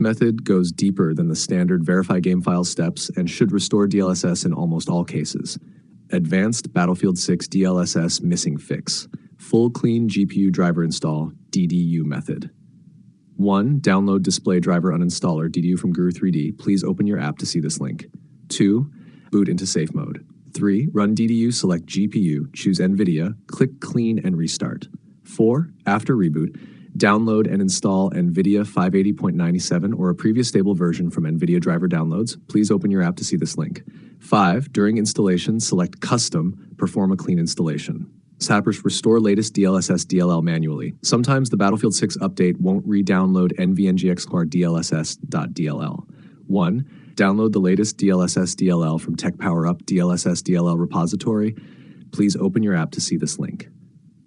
method goes deeper than the standard verify game file steps and should restore DLSS in almost all cases. Advanced Battlefield 6 DLSS missing fix. Full clean GPU driver install, DDU method. 1. Download display driver uninstaller DDU from Guru 3D. Please open your app to see this link. 2. Boot into safe mode. 3. Run DDU, select GPU, choose NVIDIA, click clean and restart. 4. After reboot, download and install NVIDIA 580.97 or a previous stable version from NVIDIA driver downloads. Please open your app to see this link. 5. During installation, select custom, perform a clean installation. Sappers restore latest DLSS DLL manually. Sometimes the Battlefield 6 update won't re-download NVNGXClar DLSS.dll. 1. Download the latest DLSS DLL from Tech Power Up DLSS DLL repository. Please open your app to see this link.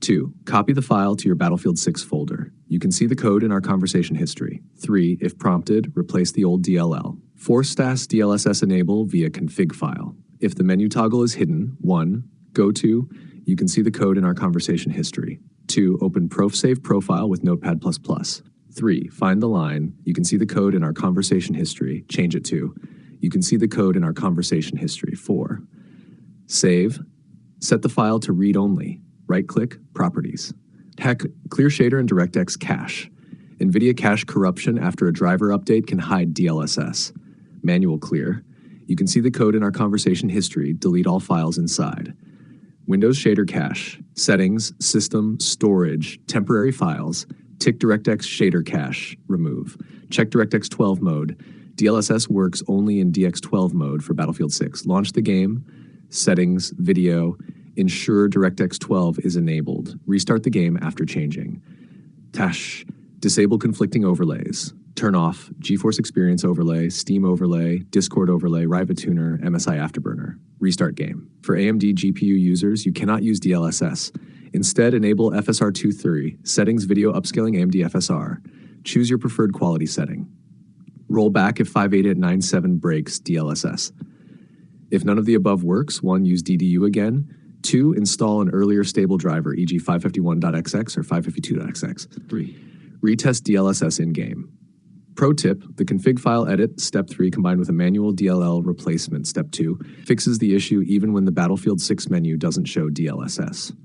2. Copy the file to your Battlefield 6 folder. You can see the code in our conversation history. 3. If prompted, replace the old DLL. 4. Stas DLSS enable via config file. If the menu toggle is hidden, 1. Go to, you can see the code in our conversation history. 2. Open ProfSave profile with Notepad++. 3. Find the line. You can see the code in our conversation history. Change it to. You can see the code in our conversation history. 4. Save. Set the file to read only. Right-click, Properties. Clear shader and DirectX cache. NVIDIA cache corruption after a driver update can hide DLSS. Manual clear. You can see the code in our conversation history. Delete all files inside. Windows shader cache. Settings, system, storage, temporary files. Tick DirectX shader cache. Remove. Check DirectX 12 mode. DLSS works only in DX12 mode for Battlefield 6. Launch the game. Settings, video. Ensure DirectX 12 is enabled. Restart the game after changing. Disable conflicting overlays. Turn off GeForce Experience overlay, Steam overlay, Discord overlay, Riva Tuner, MSI Afterburner. Restart game. For AMD GPU users, you cannot use DLSS. Instead, enable FSR 2.3, Settings Video Upscaling AMD FSR. Choose your preferred quality setting. Roll back if 580.97 breaks DLSS. If none of the above works, 1. Use DDU again. 2. Install an earlier stable driver, e.g. 551.xx or 552.xx. 3. Retest DLSS in-game. Pro tip, the config file edit, step 3, combined with a manual DLL replacement, step 2, fixes the issue even when the Battlefield 6 menu doesn't show DLSS.